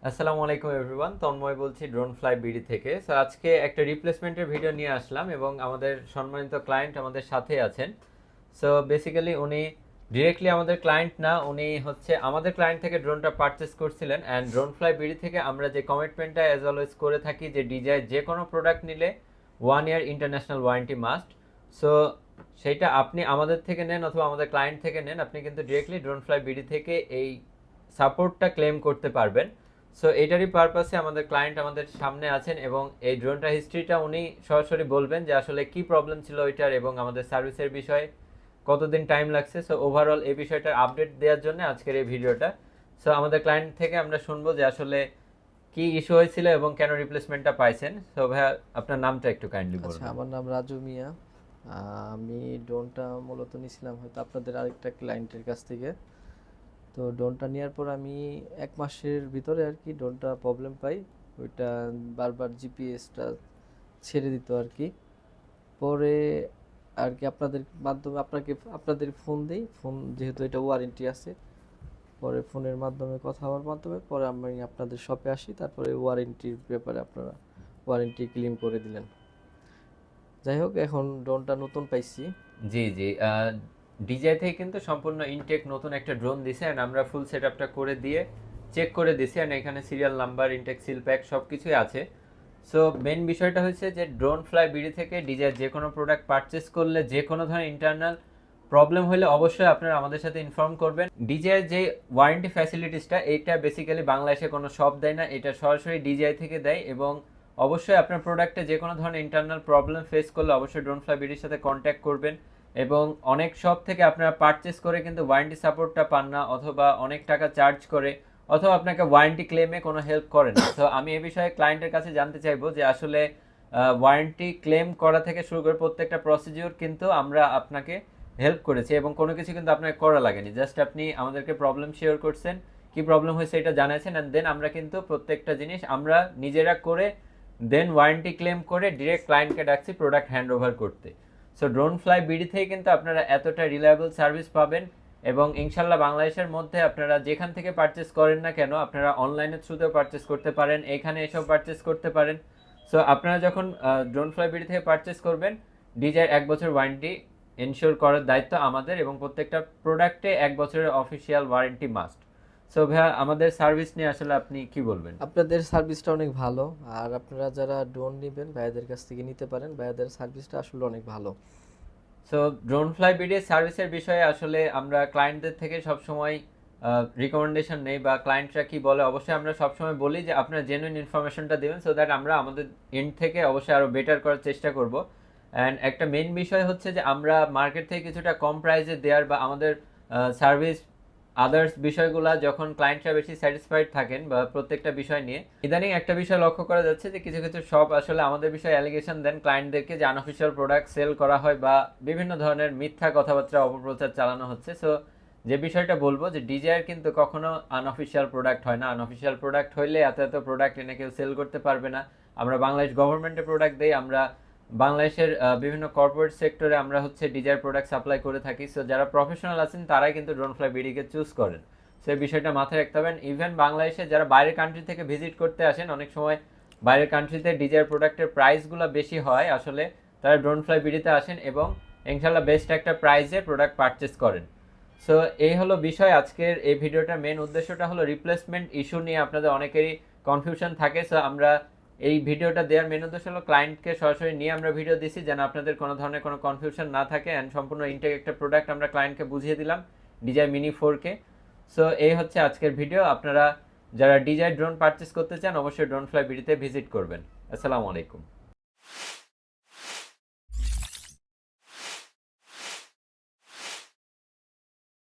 আসসালামু আলাইকুম এভরিওয়ান, তন্ময় বলছি ড্রোন ফ্লাই বিডি থেকে। সো আজকে একটা রিপ্লেসমেন্টের ভিডিও নিয়ে আসলাম এবং আমাদের সম্মানিত ক্লায়েন্ট আমাদের সাথে আছেন। সো বেসিক্যালি উনি ডিরেক্টলি আমাদের ক্লায়েন্ট না, উনি হচ্ছে আমাদের ক্লায়েন্ট থেকে ড্রোনটা পারচেস করছিলেন। অ্যান্ড ড্রোন ফ্লাই বিডি থেকে আমরা যে কমিটমেন্টটা অ্যাজ অলওয়েজ করে থাকি যে ডিজাই যে কোনো প্রোডাক্ট নিলে 1 ইয়ার ইন্টারন্যাশনাল ওয়ারেন্টি মাস্ট। সো সেইটা আপনি আমাদের থেকে নেন অথবা আমাদের ক্লায়েন্ট থেকে নেন, আপনি কিন্তু ডিরেক্টলি ড্রোন ফ্লাই বিডি থেকে এই সাপোর্টটা ক্লেম করতে পারবেন। সো এটারই পারপাসে আমাদের ক্লায়েন্ট আমাদের সামনে আছেন এবং এই ড্রোনটা হিস্ট্রিটা উনি সরাসরি বলবেন যে আসলে কি প্রবলেম ছিল ওইটার এবং আমাদের সার্ভিসের বিষয়ে কতদিন টাইম লাগছে। সো ওভারঅল এই বিষয়টার আপডেট দেওয়ার জন্য আজকের এই ভিডিওটা। সো আমাদের ক্লায়েন্ট থেকে আমরা শুনবো যে আসলে কি ইস্যু হয়েছিল এবং কেন রিপ্লেসমেন্টটা পাইছেন। সো ভাইয়া আপনার নামটা একটু কাইন্ডলি আচ্ছা, বলবেন। আমার নাম রাজু মিয়া। আমি ড্রোনটা মূলত নিয়েছিলাম হয়তো আপনাদের আরেকটা ক্লায়েন্টের কাছ থেকে। তো ড্রোনটা নেওয়ার পর আমি 1 মাসের ভিতরে আর কি ড্রোনটা প্রবলেম পাই। ওইটা বারবার জিপিএসটা ছেড়ে দিত আর কি। পরে আর কি আপনাদের মাধ্যমে আপনাদের ফোন দেই, ফোন যেহেতু এটা ওয়ারেন্টি আছে। পরে ফোনের মাধ্যমে কথা হওয়ার মাধ্যমে পরে আমি আপনাদের শপে আসি, তারপরে ওয়ারেন্টির ব্যাপারে আপনারা ওয়ারেন্টি ক্লেম করে দিলেন। যাই হোক, এখন ড্রোনটা নতুন পাইছি। জি জি, ডিজাই থেকে কিন্তু সম্পূর্ণ ইনটেক নতুন একটা ড্রোন দিছে অ্যান্ড আমরা ফুল সেট আপটা করে দিয়ে চেক করে দিছি অ্যান্ড এখানে serial number, intact seal pack সব কিছুই আছে। সো মেন বিষয়টা হচ্ছে যে ড্রোন ফ্লাই বিডি থেকে ডিজাই যে কোনো প্রোডাক্ট পারচেস করলে যে কোনো ধরনের ইন্টারনাল প্রবলেম হলে অবশ্যই আপনারা আমাদের সাথে ইনফর্ম করবেন। ডিজাই যে ওয়ারেন্টি ফ্যাসিলিটিসটা এইটা বেসিক্যালি বাংলাদেশে কোনো শপ দেয় না, এটা সরাসরি ডিজাই থেকে দেয় এবং অবশ্যই আপনার প্রোডাক্টে যে কোনো ধরনের ইন্টারনাল প্রবলেম ফেস করলে অবশ্যই ড্রোন ফ্লাই বিডির সাথে কন্ট্যাক্ট করবেন। এবং অনেক শপ থেকে আপনারা পারচেস করে কিন্তু ওয়ারেন্টি সাপোর্টটা পান না, অথবা অনেক টাকা চার্জ করে, অথবা আপনাকে ওয়ারেন্টি ক্লেমে কোনো হেল্প করে না। তো আমি এই বিষয়ে ক্লায়েন্টের কাছে জানতে চাইবো যে আসলে ওয়ারেন্টি ক্লেম করা থেকে শুরু করে প্রত্যেকটা প্রসিডিওর কিন্তু আমরা আপনাকে হেল্প করেছি এবং কোনো কিছু কিন্তু আপনাকে করা লাগেনি, জাস্ট আপনি আমাদেরকে প্রবলেম শেয়ার করছেন, কি প্রবলেম হয়েছে এটা জানাইছেন অ্যান্ড দেন আমরা কিন্তু প্রত্যেকটা জিনিস আমরা নিজেরা করে দেন ওয়ারেন্টি ক্লেম করে ডিরেক্ট ক্লায়েন্টকে ডাকছি প্রোডাক্ট হ্যান্ড ওভার করতে। সো ড্রোন ফ্লাই বিডি থেকে কিন্তু আপনারা এতটা রিলায়েবল সার্ভিস পাবেন এবং ইনশাল্লাহ বাংলাদেশের মধ্যে আপনারা যেখান থেকে পারচেস করেন না কেন আপনারা অনলাইনের থ্রুতেও পারচেস করতে পারেন, এখানে এসব পারচেস করতে পারেন। সো আপনারা যখন ড্রোন ফ্লাই বিডি থেকে পারচেস করবেন, ডিজাইর 1 বছর ওয়ারেন্টি এনশিওর করার দায়িত্ব আমাদের এবং প্রত্যেকটা প্রোডাক্টে 1 বছরের অফিসিয়াল ওয়ারেন্টি মাস্ট। সো ভাইয়া আমাদের সার্ভিস নিয়ে আসলে আপনি কি বলবেন? আপনাদের সার্ভিসটা অনেক ভালো, আর আপনারা যারা ড্রোন নেবেন ভাইয়াদের কাছ থেকে নিতে পারেন, ভাইয়াদের সার্ভিসটা আসলে অনেক ভালো। সো ড্রোন ফ্লাই বিডি সার্ভিসের বিষয়ে আসলে আমরা ক্লায়েন্টদের থেকে সবসময় রিকমেন্ডেশন নেই বা ক্লায়েন্টরা কি বলে অবশ্যই আমরা সবসময় বলি যে আপনারা জেনুইন ইনফরমেশনটা দেবেন সো দ্যাট আমরা আমাদের এন্ড থেকে অবশ্যই আরও বেটার করার চেষ্টা করব। অ্যান্ড একটা মেইন বিষয় হচ্ছে যে আমরা মার্কেট থেকে কিছুটা কম প্রাইসে দেওয়ার বা আমাদের সার্ভিস আদার্স বিষয়গুলো যখন ক্লায়েন্টরা বেশি স্যাটিসফাইড থাকেন বা প্রত্যেকটা বিষয় নিয়ে, ইদানিং একটা বিষয় লক্ষ্য করা যাচ্ছে যে কিছু কিছু শপ আসলে আমাদের বিষয়ে অ্যালিগেশন দেন ক্লায়েন্টদেরকে যে আনঅফিসিয়াল প্রোডাক্ট সেল করা হয় বা বিভিন্ন ধরনের মিথ্যা কথাবার্তা অপপ্রচার চালানো হচ্ছে। সো যে বিষয়টা বলবো যে ডিজায়ার কিন্তু কখনো আনঅফিসিয়াল প্রোডাক্ট হয় না, আনঅফিসিয়াল প্রোডাক্ট হইলে এত এত প্রোডাক্ট এনে কেউ সেল করতে পারবে না। আমরা বাংলাদেশ গভর্নমেন্টের প্রোডাক্ট দেই, আমরা বাংলাদেশের বিভিন্ন কর্পোরেট সেক্টরে আমরা হচ্ছে ডিজায়ার প্রোডাক্ট সাপ্লাই করে থাকি। সো যারা প্রফেশনাল আছেন তারাই কিন্তু ড্রোন ফ্লাই বিডিকে চুজ করেন। সো এই বিষয়টা মাথায় রাখতে হবেন। ইভেন বাংলাদেশে যারা বাইরের কান্ট্রি থেকে ভিজিট করতে আসেন, অনেক সময় বাইরের কান্ট্রিতে ডিজায়ার প্রোডাক্টের প্রাইসগুলো বেশি হয়, আসলে তারা ড্রোন ফ্লাই বিডিতে আসেন এবং ইনশাল্লাহ বেস্ট একটা প্রাইসে প্রোডাক্ট পারচেস করেন। সো এই হলো বিষয় আজকের এই ভিডিওটার মেন উদ্দেশ্যটা হলো রিপ্লেসমেন্ট ইস্যু নিয়ে আপনাদের অনেকেরই কনফিউশন থাকে। সো আমরা এই ভিডিওটা দেওয়ার মেন উদ্দেশ্য হলো ক্লায়েন্টকে সরাসরি নিয়ে আমরা ভিডিও দিছি যেন আপনাদের কোনো ধরনের কোনো কনফিউশন না থাকে অ্যান্ড সম্পূর্ণ ইনটেক একটা প্রোডাক্ট আমরা ক্লায়েন্টকে বুঝিয়ে দিলাম, ডিজাই মিনি 4K। সো এই হচ্ছে আজকের ভিডিও। আপনারা যারা ডিজাই ড্রোন পারচেস করতে চান অবশ্যই ড্রোন ফ্লাই বিডিতে ভিজিট করবেন। আসসালামু আলাইকুম।